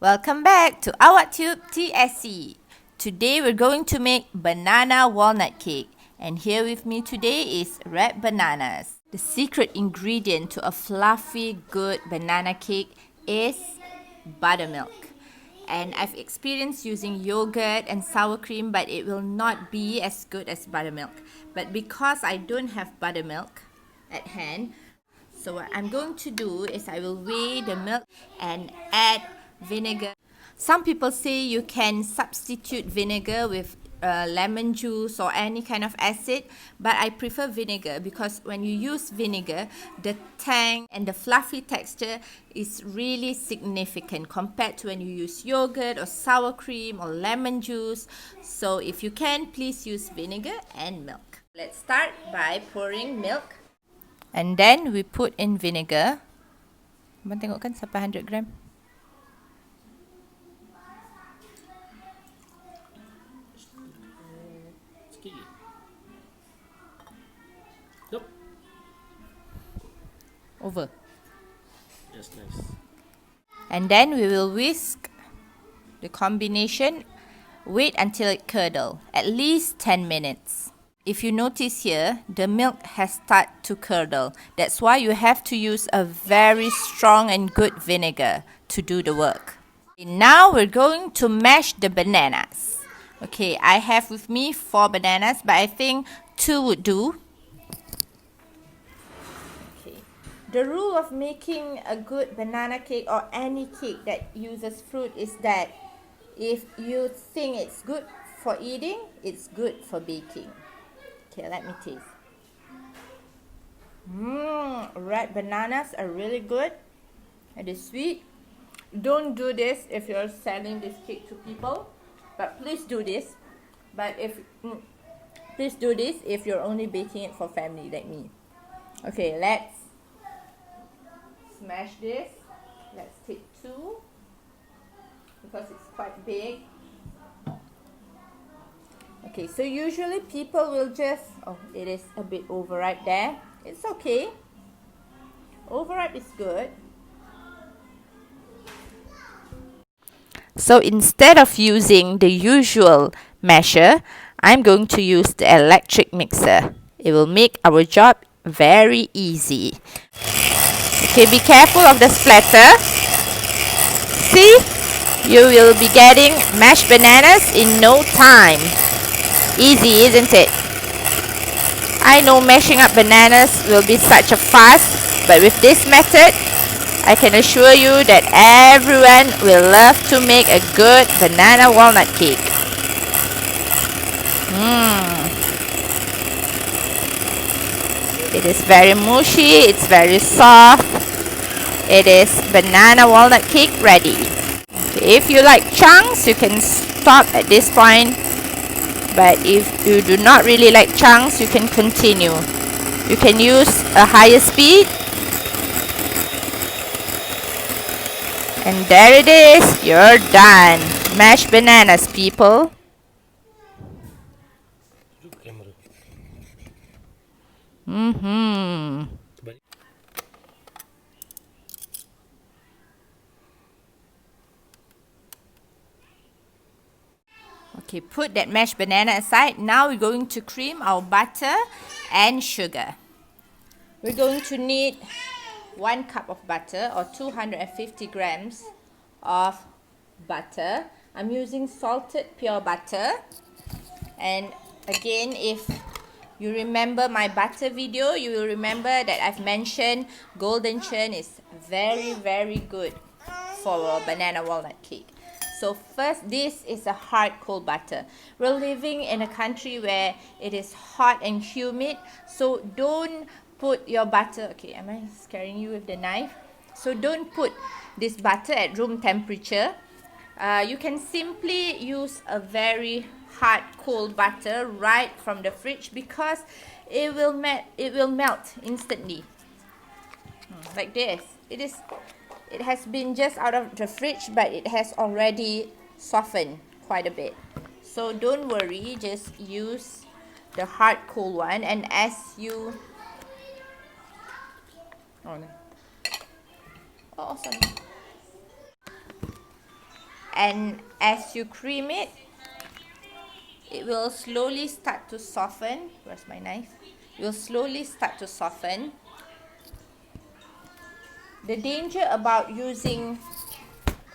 Welcome back to Awaktiub TSC. Today we're going to make banana walnut cake, and here with me today is red bananas. The secret ingredient to a fluffy, good banana cake is buttermilk. And I've experienced using yogurt and sour cream, but it will not be as good as buttermilk. But because I don't have buttermilk at hand, so what I'm going to do is I will weigh the milk and add vinegar. Some people say you can substitute vinegar with lemon juice or any kind of acid, but I prefer vinegar because when you use vinegar, the tang and the fluffy texture is really significant compared to when you use yogurt or sour cream or lemon juice. So if you can, please use vinegar and milk. Let's start by pouring milk. And then we put in vinegar. Abang tengok kan sampai 100 gram. Over. That's nice. And then we will whisk the combination. Wait until it curdles, at least 10 minutes. If you notice here, the milk has started to curdle. That's why you have to use a very strong and good vinegar to do the work. Now we're going to mash the bananas. Okay, I have with me 4 bananas, but I think 2 would do. The rule of making a good banana cake or any cake that uses fruit is that if you think it's good for eating, it's good for baking. Okay, let me taste. Red bananas are really good. It is sweet. Don't do this if you're selling this cake to people, but please do this. Please do this if you're only baking it for family like me. Okay, let's smash this. Let's take 2 because it's quite big. Okay, so usually people will just, it is a bit overripe there. It's okay. Overripe is good. So instead of using the usual masher, I'm going to use the electric mixer. It will make our job very easy. Okay, be careful of the splatter. See? You will be getting mashed bananas in no time. Easy, isn't it? I know mashing up bananas will be such a fuss, but with this method, I can assure you that everyone will love to make a good banana walnut cake. It is very mushy, it's very soft. It is banana walnut cake ready. Okay, if you like chunks, you can stop at this point. But if you do not really like chunks, you can continue. You can use a higher speed. And there it is, you're done. Mashed bananas, people. Okay, put that mashed banana aside. Now we're going to cream our butter and sugar. We're going to need 1 cup of butter or 250 grams of butter. I'm using salted pure butter. And again, if you remember my butter video, you will remember that I've mentioned golden churn is very, very good for a banana walnut cake. So first, this is a hard cold butter. We're living in a country where it is hot and humid, so don't put your butter, okay, am I scaring you with the knife? So don't put this butter at room temperature. You can simply use a very hard cold butter right from the fridge because it will melt instantly. Like this. It has been just out of the fridge, but it has already softened quite a bit. So don't worry, just use the hard cold one. And as you sorry. And as you cream it, it will slowly start to soften. Where's my knife? It will slowly start to soften. The danger about using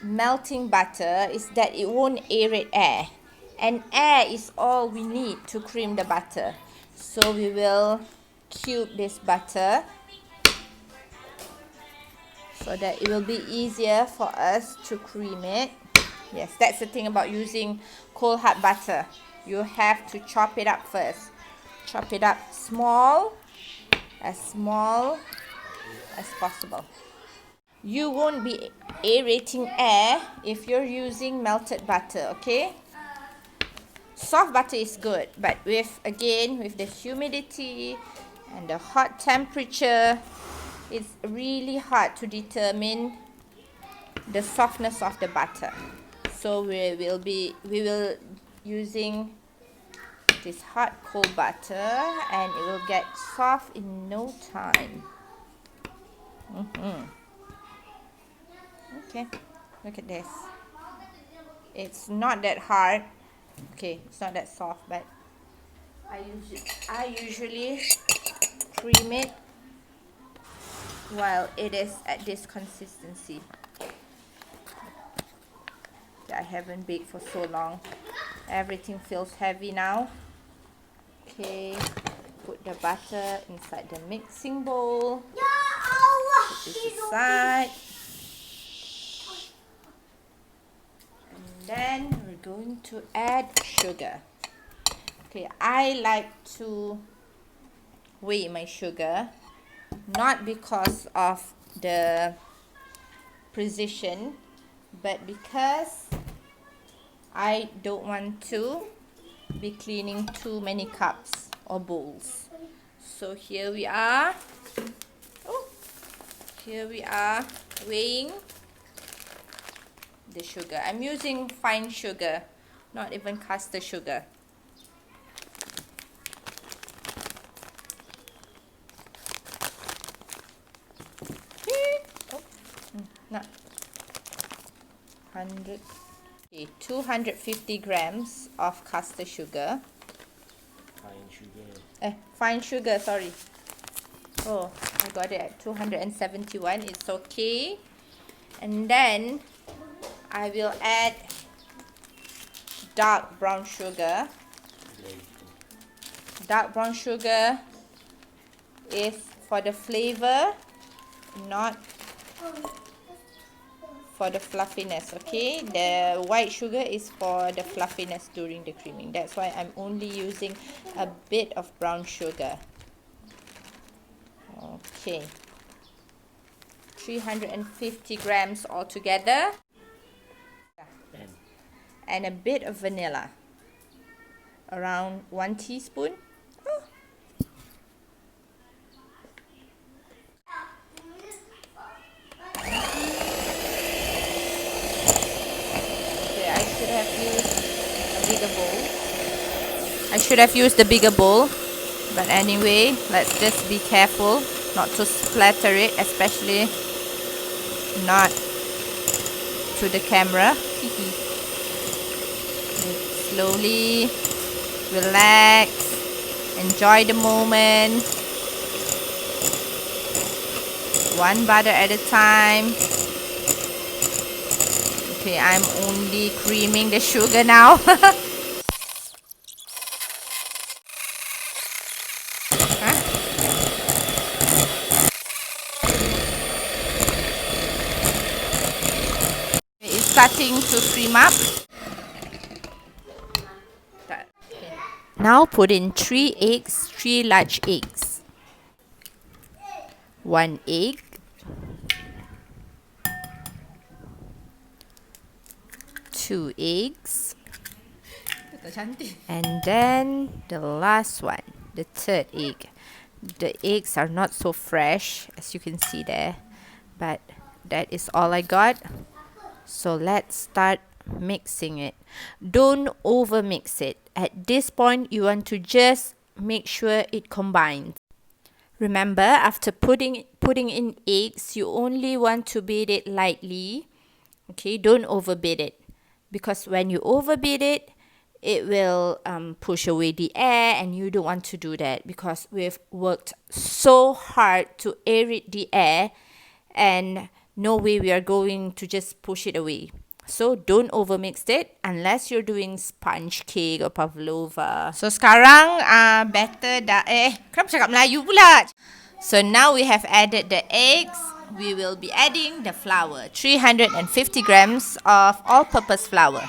melting butter is that it won't aerate air, and air is all we need to cream the butter. So we will cube this butter so that it will be easier for us to cream it. Yes, that's the thing about using cold hard butter. You have to chop it up first. Chop it up small as possible. You won't be aerating air if you're using melted butter, okay? Soft butter is good, but with the humidity and the hot temperature, it's really hard to determine the softness of the butter. So we will using this hot cold butter, and it will get soft in no time. Okay, look at this. It's not that hard. Okay, it's not that soft, but I usually cream it while it is at this consistency. I haven't baked for so long. Everything feels heavy now. Okay, put the butter inside the mixing bowl. Put this aside. And then we're going to add sugar. Okay, I like to weigh my sugar, not because of the precision, but because I don't want to be cleaning too many cups or bowls. So here we are. Here we are weighing the sugar. I'm using fine sugar, not even castor sugar. Not 100. Okay, 250 grams of castor sugar. Fine sugar. Fine sugar, sorry. Oh, I got it at 271. It's okay. And then I will add dark brown sugar. Dark brown sugar is for the flavor, not for the fluffiness, okay? The white sugar is for the fluffiness during the creaming. That's why I'm only using a bit of brown sugar. Okay, 350 grams altogether, and a bit of vanilla, around 1 teaspoon. I should have used a bigger bowl, but anyway, let's just be careful not to splatter it, especially not to the camera. Slowly, relax, enjoy the moment, one butter at a time. Okay, I'm only creaming the sugar now. It's starting to cream up. Now put in 3 eggs, 3 large eggs, 1 egg, 2 eggs, and then the last one, the third egg. The eggs are not so fresh, as you can see there, but that is all I got. So let's start mixing it. Don't over mix it. At this point, you want to just make sure it combines. Remember, after putting in eggs, you only want to beat it lightly. Okay, don't over beat it. because when you overbeat it, it will push away the air, and you don't want to do that because we've worked so hard to aerate the air, and no way we are going to just push it away. So don't overmix it unless you're doing sponge cake or pavlova. So sekarang batter dah kenapa cakap Melayu pula? So now we have added the eggs. We will be adding the flour, 350 grams of all-purpose flour.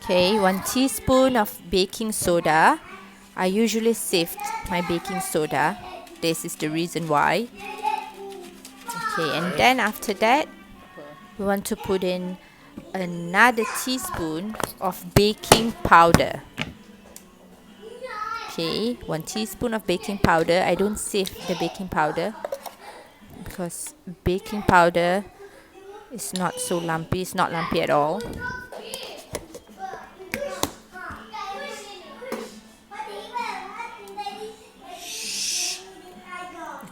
Okay, 1 teaspoon of baking soda. I usually sift my baking soda. This is the reason why. Okay, and then after that, we want to put in another teaspoon of baking powder. Okay, 1 teaspoon of baking powder. I don't sift the baking powder because baking powder is not so lumpy. It's not lumpy at all.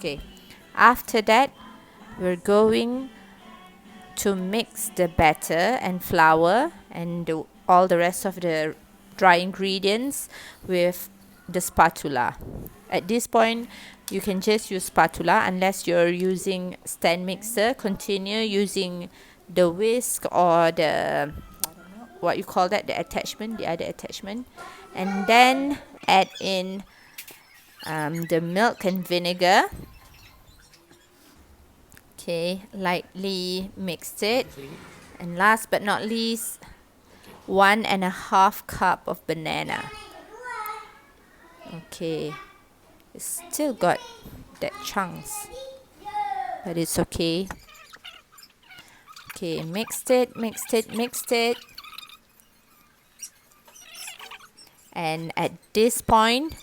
Okay, after that, we're going to mix the batter and flour and all the rest of the dry ingredients with the spatula. At this point, you can just use spatula unless you're using stand mixer. Continue using the whisk or the, what you call that, the attachment, the other attachment. And then add in the milk and vinegar. Okay, lightly mix it. And last but not least, 1.5 cup of banana. Okay, it's still got that chunks, but it's okay. Okay, mixed it. And at this point,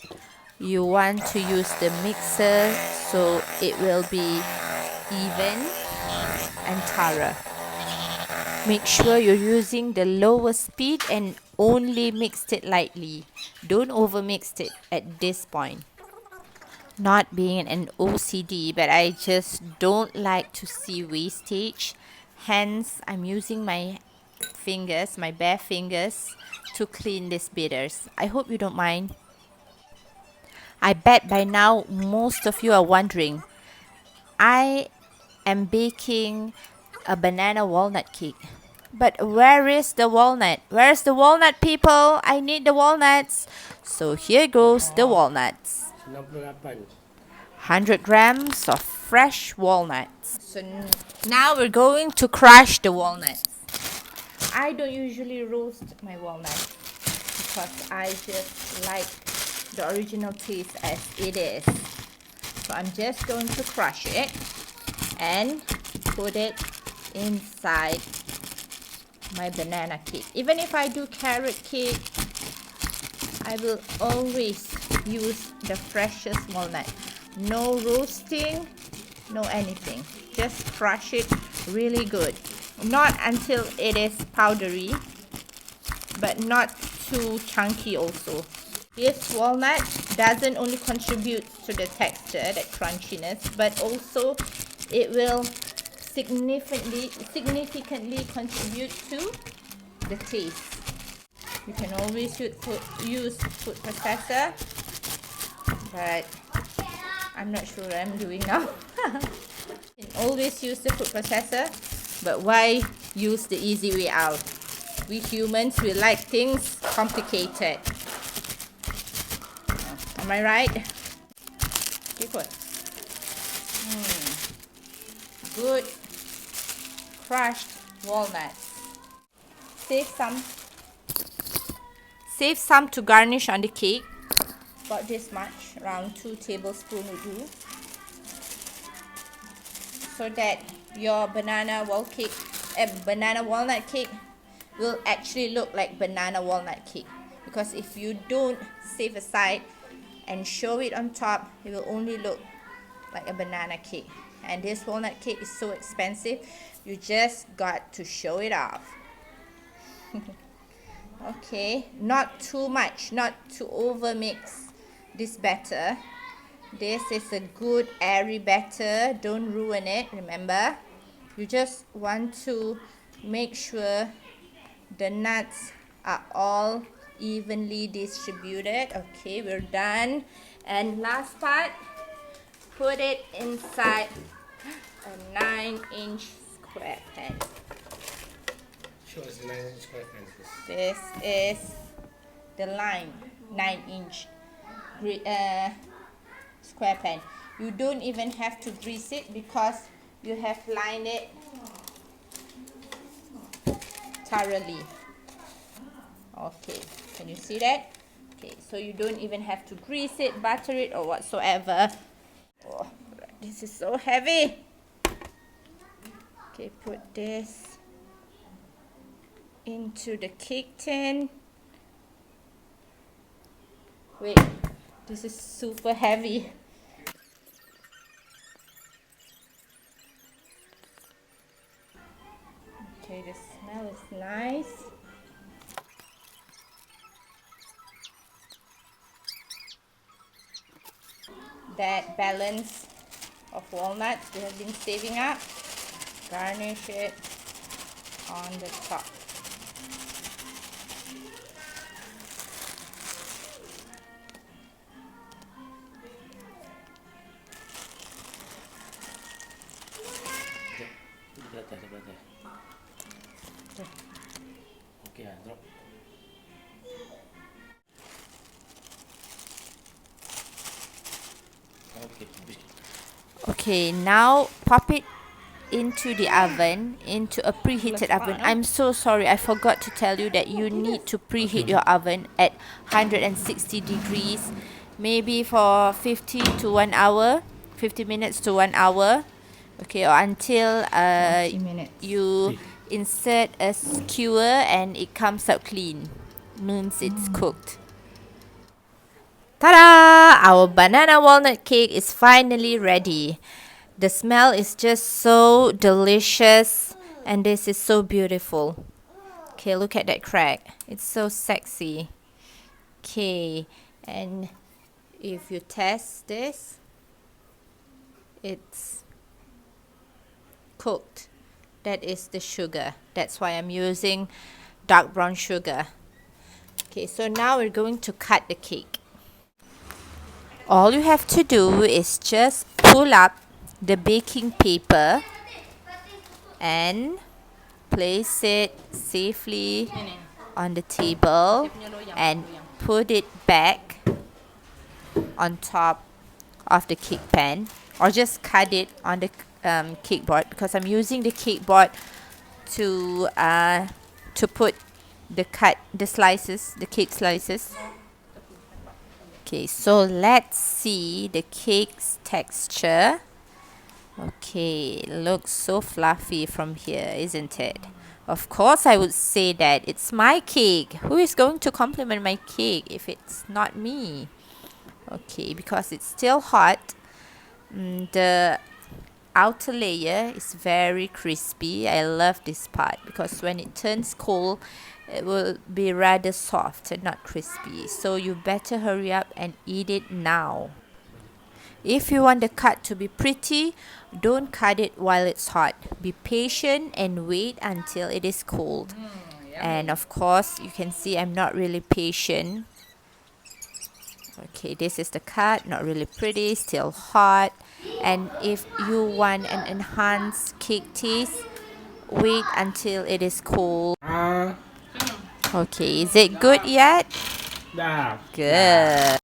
you want to use the mixer so it will be even and thorough. Make sure you're using the lower speed and only mix it lightly. Don't overmix it at this point. Not being an OCD, but I just don't like to see wastage. Hence, I'm using my fingers, my bare fingers, to clean these bitters. I hope you don't mind. I bet by now most of you are wondering, I am baking a banana walnut cake. But where is the walnut? Where's the walnut, people? I need the walnuts. So here goes the walnuts. 100 grams of fresh walnuts. So now we're going to crush the walnuts. I don't usually roast my walnuts because I just like the original taste as it is. So I'm just going to crush it and put it inside my banana cake. Even if I do carrot cake, I will always use the freshest walnut. No roasting, no anything. Just crush it really good. Not until it is powdery, but not too chunky also. This walnut doesn't only contribute to the texture, that crunchiness, but also it will significantly contribute to the taste. You can always use food processor, but I'm not sure what I'm doing now. You can always use the food processor, but why use the easy way out? We humans, we like things complicated. Am I right? Good. Good crushed walnuts. Save some to garnish on the cake. About this much, around 2 tablespoons will do. So that your banana walnut cake will actually look like banana walnut cake. Because if you don't save aside and show it on top, it will only look like a banana cake. and this walnut cake is so expensive, you just got to show it off. Okay, not too much, not to over mix this batter. This is a good airy batter, don't ruin it. Remember, you just want to make sure the nuts are all evenly distributed. Okay, we're done. And last part, put it inside a 9-inch square pan. Show us the 9-inch square pan, please. This is the line, 9-inch square pan. You don't even have to grease it because you have lined it thoroughly. Okay, can you see that? Okay, so you don't even have to grease it, butter it, or whatsoever. Oh, this is so heavy. Okay, put this into the cake tin. Wait, this is super heavy. Okay, the smell is nice. That balance of walnuts we have been saving up, garnish it on the top. Sebelah there. Okay, drop. Okay, now pop it into the oven, into a preheated oven. I'm so sorry, I forgot to tell you that you need to preheat your oven at 160 degrees, maybe for 50 to 1 hour, 50 minutes to 1 hour. Okay, or until you insert a skewer and it comes out clean, means it's cooked. Ta-da! Our banana walnut cake is finally ready. The smell is just so delicious and this is so beautiful. Okay, look at that crack. It's so sexy. Okay, and if you test this, it's cooked. That is the sugar. That's why I'm using dark brown sugar. Okay, so now we're going to cut the cake. All you have to do is just pull up the baking paper and place it safely on the table and put it back on top of the cake pan, or just cut it on the cake board, because I'm using the cake board to put the cake slices. Okay, so let's see the cake's texture. Okay, looks so fluffy from here, isn't it? Of course I would say that it's my cake. Who is going to compliment my cake if it's not me? Okay, because it's still hot. The outer layer is very crispy. I love this part because when it turns cold, it will be rather soft and not crispy. So you better hurry up and eat it now. If you want the cut to be pretty, don't cut it while it's hot. Be patient and wait until it is cold. And of course, you can see I'm not really patient. Okay, this is the cut, not really pretty, still hot. And if you want an enhanced cake taste, wait until it is cold. Okay, is it good yet? Dah. Good.